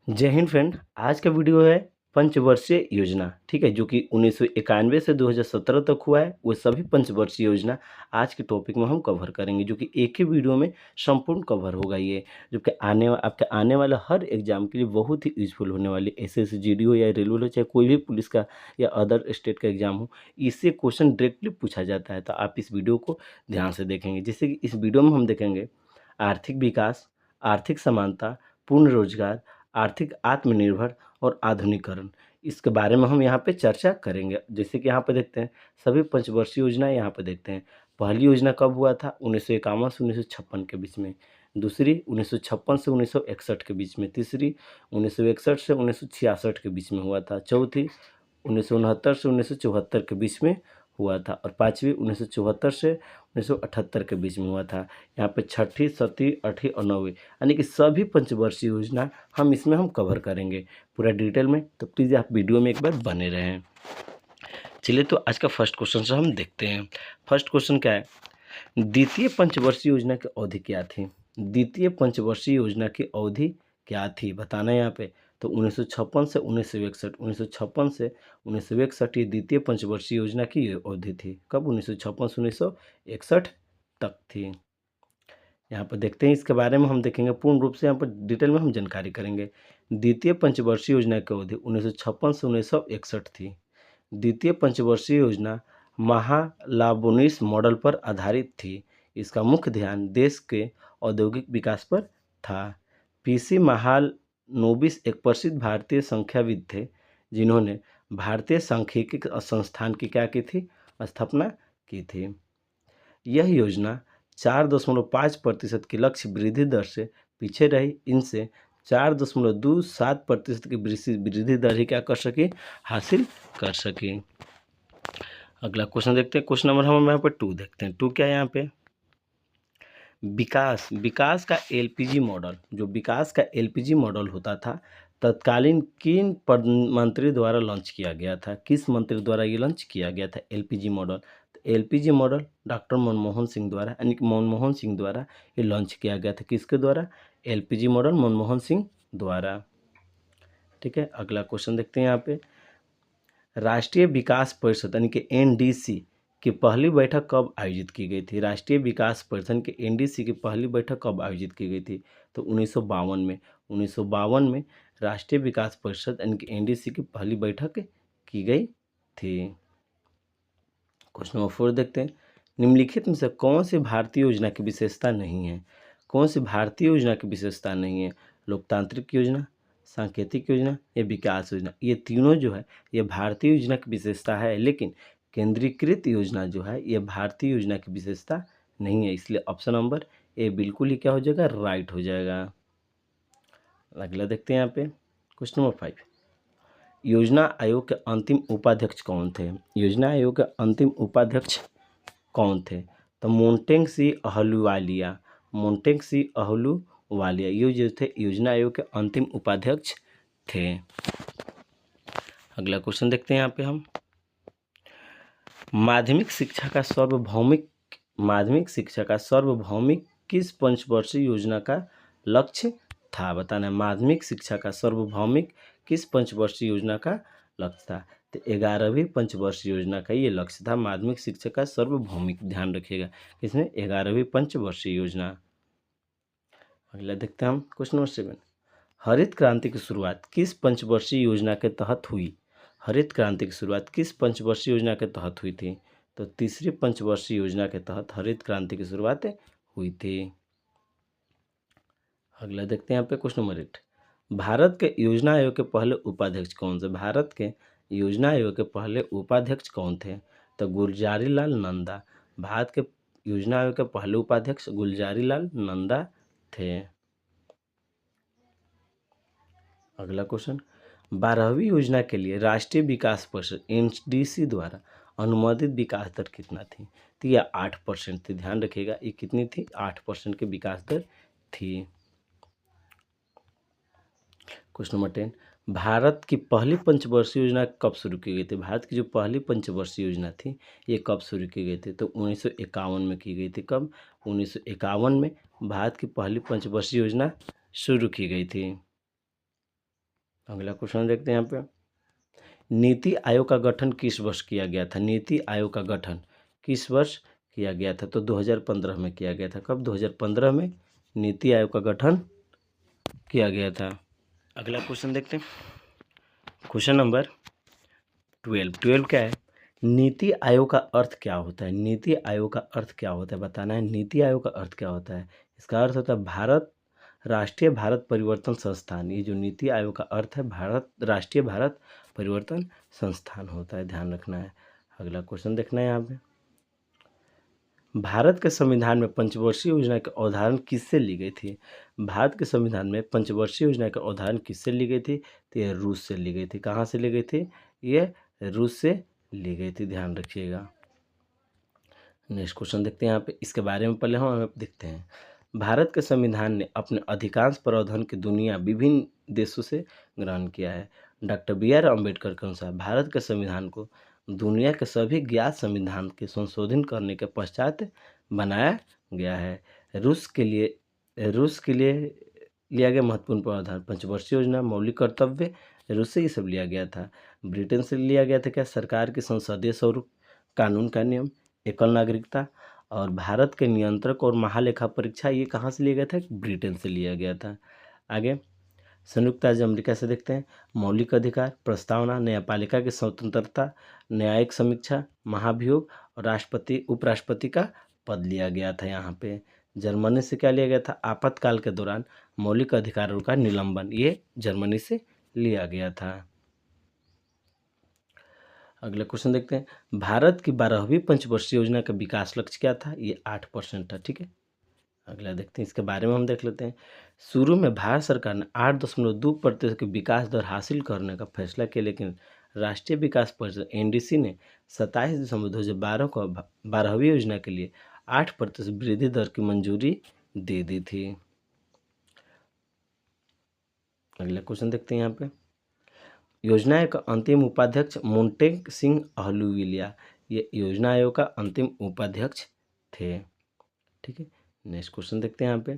जय हिंद फ्रेंड। आज का वीडियो है पंचवर्षीय योजना, ठीक है, जो कि 1991 से 2017 तक हुआ है। वो सभी पंचवर्षीय योजना आज के टॉपिक में हम कवर करेंगे, जो कि एक ही वीडियो में संपूर्ण कवर होगा। ये जो कि आपके आने वाला हर एग्जाम के लिए बहुत ही यूजफुल होने वाली, एसएससी जीडी हो या रेलवे हो, चाहे कोई भी पुलिस का या अदर स्टेट का एग्जाम हो, इससे क्वेश्चन डायरेक्टली पूछा जाता है। तो आप इस वीडियो को ध्यान से देखेंगे, जैसे कि इस वीडियो में हम देखेंगे आर्थिक विकास, आर्थिक समानता, पूर्ण रोजगार, आर्थिक आत्मनिर्भर और आधुनिकीकरण। इसके बारे में हम यहाँ पे चर्चा करेंगे। जैसे कि यहाँ पे देखते हैं सभी पंचवर्षीय योजनाएं यहाँ पे देखते हैं। पहली योजना कब हुआ था? 1951 से 1956 के बीच में। दूसरी 1956 से 1961 के बीच में। तीसरी 1961 से 1966 के बीच में हुआ था। चौथी 1969 से 1974 के बीच में हुआ था। और पाँचवीं 1974 से 1978 के बीच में हुआ था। यहाँ पे छठी, सातवीं, आठवीं और नौवीं, यानी कि सभी पंचवर्षीय योजना हम कवर करेंगे पूरा डिटेल में। तो प्लीज़ आप वीडियो में एक बार बने रहें। चलिए, तो आज का फर्स्ट क्वेश्चन से हम देखते हैं। फर्स्ट क्वेश्चन क्या है? द्वितीय पंचवर्षीय योजना की अवधि क्या थी? द्वितीय पंचवर्षीय योजना की अवधि क्या थी बताना है यहाँ पे। तो 1956 से 1961, 1956 से 1961 ये द्वितीय पंचवर्षीय योजना की अवधि थी। कब? 1956 से 1961 तक थी। यहाँ पर देखते हैं, इसके बारे में हम देखेंगे पूर्ण रूप से, यहाँ पर डिटेल में हम जानकारी करेंगे। द्वितीय पंचवर्षीय योजना की अवधि 1956 से 1961 थी। द्वितीय पंचवर्षीय योजना महालाबोनिस मॉडल पर आधारित थी। इसका मुख्य ध्यान देश के औद्योगिक विकास पर था। पीसी महालनोबिस एक प्रसिद्ध भारतीय संख्याविद थे, जिन्होंने भारतीय सांख्यिकी संस्थान की क्या की थी? स्थापना की थी। यह योजना 4.5% की लक्ष्य वृद्धि दर से पीछे रही। इनसे 4.27% की वृद्धि दर ही क्या कर सकी? हासिल कर सकी। अगला क्वेश्चन देखते हैं। क्वेश्चन नंबर हम यहाँ पे 2 देखते हैं। 2 क्या है यहाँ पे? विकास का एलपीजी मॉडल, जो विकास का एलपीजी मॉडल होता था, तत्कालीन किन मंत्री द्वारा लॉन्च किया गया था? किस मंत्री द्वारा ये लॉन्च किया गया था एलपीजी मॉडल? तो LPG model doctor Manmohan Singh द्वारा, यानी कि मनमोहन सिंह द्वारा ये लॉन्च किया गया था। किसके द्वारा? एलपीजी मॉडल मनमोहन सिंह द्वारा। ठीक है, अगला क्वेश्चन देखते हैं यहाँ पे। राष्ट्रीय विकास परिषद यानी कि एनडीसी की पहली बैठक कब आयोजित की गई थी? राष्ट्रीय विकास परिषद के एनडीसी की पहली बैठक कब आयोजित की गई थी? तो 1952 में। 1952 में राष्ट्रीय विकास परिषद यानी कि एनडीसी की पहली बैठक की गई थी। क्वेश्चन नंबर 4 देखते हैं। निम्नलिखित में से कौन सी भारतीय योजना की विशेषता नहीं है? कौन सी भारतीय योजना की विशेषता नहीं है? लोकतांत्रिक योजना, सांकेतिक योजना या विकास योजना? ये तीनों जो है ये भारतीय योजना की विशेषता है, लेकिन केंद्रीकृत योजना जो है ये भारतीय योजना की विशेषता नहीं है। इसलिए ऑप्शन नंबर ए बिल्कुल ही क्या हो जाएगा? राइट हो जाएगा। अगला देखते हैं यहाँ पे। Question number 5। योजना आयोग के अंतिम उपाध्यक्ष कौन थे? योजना आयोग के अंतिम उपाध्यक्ष कौन थे? तो मोंटेग सी अहलूवालिया, मोंटेग सी अहलूवालिया ये जो थे योजना आयोग के अंतिम उपाध्यक्ष थे। अगला क्वेश्चन देखते हैं यहाँ पे हम। माध्यमिक शिक्षा का सार्वभौमिक किस पंचवर्षीय योजना का लक्ष्य था? बताना है। माध्यमिक शिक्षा का सार्वभौमिक किस पंचवर्षीय योजना का लक्ष्य था? तो 11वीं पंचवर्षीय योजना का ये लक्ष्य था, माध्यमिक शिक्षा का सार्वभौमिक। ध्यान रखिएगा, इसमें 11वीं पंचवर्षीय योजना। अगला देखते हैं हम। Question number 7। हरित क्रांति की शुरुआत किस पंचवर्षीय योजना के तहत हुई? हरित क्रांति की शुरुआत किस पंचवर्षीय योजना के तहत हुई थी? तो तीसरी पंचवर्षीय योजना के तहत हरित क्रांति की शुरुआत हुई थी। अगला देखते हैं यहाँ पे क्वेश्चन नंबर 8। भारत के योजना आयोग के पहले उपाध्यक्ष कौन थे? भारत के योजना आयोग के पहले उपाध्यक्ष कौन थे? तो गुलजारी लाल नंदा। भारत के योजना आयोग के पहले उपाध्यक्ष गुलजारी लाल नंदा थे। अगला क्वेश्चन। 12वीं योजना के लिए राष्ट्रीय विकास परिषद एनडीसी द्वारा अनुमोदित विकास दर कितना थी? तो यह 8% थी। ध्यान रखिएगा, ये कितनी थी? 8% की विकास दर थी। Question number 10। भारत की पहली पंचवर्षीय योजना कब शुरू की गई थी? भारत की जो पहली पंचवर्षीय योजना थी ये कब शुरू की गई थी? तो 1951 में की गई थी। कब? 1951 में भारत की पहली पंचवर्षीय योजना शुरू की गई थी। अगला क्वेश्चन देखते हैं यहाँ पे, नीति आयोग का गठन किस वर्ष किया गया था? नीति आयोग का गठन किस वर्ष किया गया था? तो 2015 में किया गया था। कब? 2015 में नीति आयोग का गठन किया गया था। अगला क्वेश्चन देखते हैं, क्वेश्चन नंबर 12 क्या है? नीति आयोग का अर्थ क्या होता है? नीति आयोग का अर्थ क्या होता है बताना है। नीति आयोग का अर्थ क्या होता है? इसका अर्थ होता है भारत परिवर्तन संस्थान। ये जो नीति आयोग का अर्थ है, राष्ट्रीय भारत परिवर्तन संस्थान होता है, ध्यान रखना है। अगला क्वेश्चन देखना है यहाँ पे, भारत के संविधान में पंचवर्षीय योजना की अवधारणा किससे ली गई थी? भारत के संविधान में पंचवर्षीय योजना की अवधारणा किससे ली गई थी? तो ये रूस से ली गई थी। कहाँ से ली गई थी? ये रूस से ली गई थी, ध्यान रखिएगा। नेक्स्ट क्वेश्चन देखते हैं यहाँ पे, इसके बारे में पहले हम देखते हैं। भारत के संविधान ने अपने अधिकांश प्रावधान की दुनिया विभिन्न देशों से ग्रहण किया है। डॉक्टर BR अम्बेडकर के अनुसार भारत के संविधान को दुनिया के सभी ज्ञात संविधान के संशोधन करने के पश्चात बनाया गया है। रूस के लिए लिया गया महत्वपूर्ण प्रावधान पंचवर्षीय योजना, मौलिक कर्तव्य, रूस से ये सब लिया गया था। ब्रिटेन से लिया गया था क्या? सरकार के संसदीय स्वरूप, कानून का नियम, एकल नागरिकता और भारत के नियंत्रक और महालेखा परीक्षा, ये कहाँ से लिया गया था? ब्रिटेन से लिया गया था। आगे संयुक्त राज्य अमेरिका से देखते हैं, मौलिक अधिकार, प्रस्तावना, न्यायपालिका की स्वतंत्रता, न्यायिक समीक्षा, महाभियोग और राष्ट्रपति उपराष्ट्रपति का पद लिया गया था यहाँ पे। जर्मनी से क्या लिया गया था? आपातकाल के दौरान मौलिक अधिकारों का निलंबन, ये जर्मनी से लिया गया था। अगला क्वेश्चन देखते हैं, भारत की 12वीं पंचवर्षीय योजना का विकास लक्ष्य क्या था? ये 8% था, ठीक है। अगला देखते हैं, इसके बारे में हम देख लेते हैं। शुरू में भारत सरकार ने 8.2% की विकास दर हासिल करने का फैसला किया, लेकिन राष्ट्रीय विकास परिषद NDC ने 27 दिसंबर 2012 को 12वीं योजना के लिए 8% वृद्धि दर की मंजूरी दे दी थी। अगला क्वेश्चन देखते हैं यहाँ पे, योजना आयोग का अंतिम उपाध्यक्ष मोंटेग सिंह अहलूवालिया, ये योजना आयोग का अंतिम उपाध्यक्ष थे, ठीक है। नेक्स्ट क्वेश्चन देखते हैं यहाँ पे,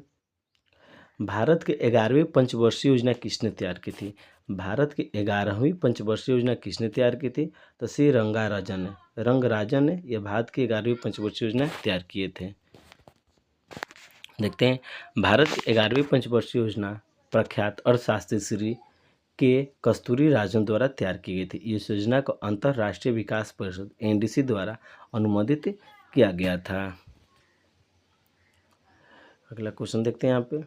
भारत की 11वीं पंचवर्षीय योजना किसने तैयार की थी? भारत की 11वीं पंचवर्षीय योजना किसने तैयार की थी? तो श्री रंगराजन ने यह भारत की 11वीं पंचवर्षीय योजना तैयार किए थे। देखते हैं, भारत की 11वीं पंचवर्षीय योजना प्रख्यात अर्थशास्त्री श्री के कस्तूरी राजन द्वारा तैयार की गई थी। इस योजना को अंतर्राष्ट्रीय विकास परिषद NDC द्वारा अनुमोदित किया गया था। अगला क्वेश्चन देखते हैं यहाँ पे,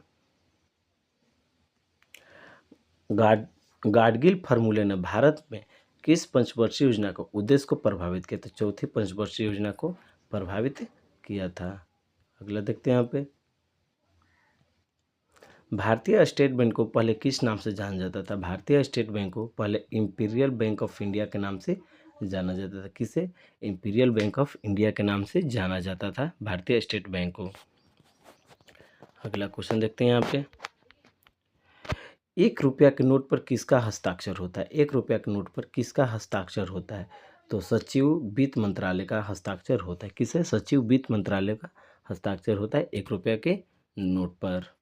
गाडगिल फार्मूले ने भारत में किस पंचवर्षीय योजना को उद्देश्य को प्रभावित किया? तो चौथी पंचवर्षीय योजना को प्रभावित किया था। अगला देखते हैं यहाँ पे, भारतीय स्टेट बैंक को पहले किस नाम से जाना जाता था? भारतीय स्टेट बैंक को पहले इंपीरियल बैंक ऑफ इंडिया के नाम से जाना जाता था। किसे? इंपीरियल बैंक ऑफ इंडिया के नाम से जाना जाता था भारतीय स्टेट बैंक को। अगला क्वेश्चन देखते हैं यहाँ पे, 1 रुपया के नोट पर किसका हस्ताक्षर होता है? 1 रुपया के नोट पर किसका हस्ताक्षर होता है? तो सचिव वित्त मंत्रालय का हस्ताक्षर होता है। किसे? सचिव वित्त मंत्रालय का हस्ताक्षर होता है 1 रुपया के नोट पर।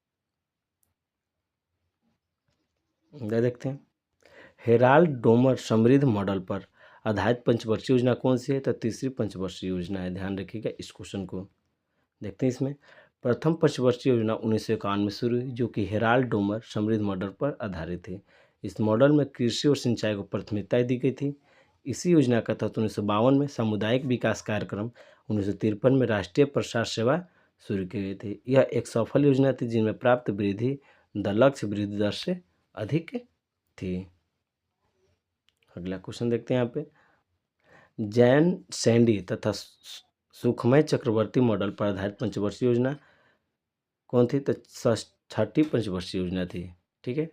देखते हैं, हेराल्ड डोमर समृद्ध मॉडल पर आधारित पंचवर्षीय योजना कौन सी है? तो तीसरी पंचवर्षीय योजना है, ध्यान रखिएगा इस क्वेश्चन को। देखते हैं, इसमें प्रथम पंचवर्षीय योजना 1951 में शुरू हुई, जो कि हेराल्ड डोमर समृद्ध मॉडल पर आधारित थी। इस मॉडल में कृषि और सिंचाई को प्राथमिकता दी गई थी। इसी योजना का तहत 1952 में सामुदायिक विकास कार्यक्रम, 1953 में राष्ट्रीय प्रसार सेवा शुरू की गई थी। यह एक सफल योजना थी जिनमें प्राप्त वृद्धि दर लक्ष्य वृद्धि दर से अधिक थी। अगला क्वेश्चन देखते हैं यहाँ पे, जैन सैंडी तथा सुखमय चक्रवर्ती मॉडल पर आधारित पंचवर्षीय योजना कौन थी? तो 6ठी पंचवर्षीय योजना थी, ठीक है।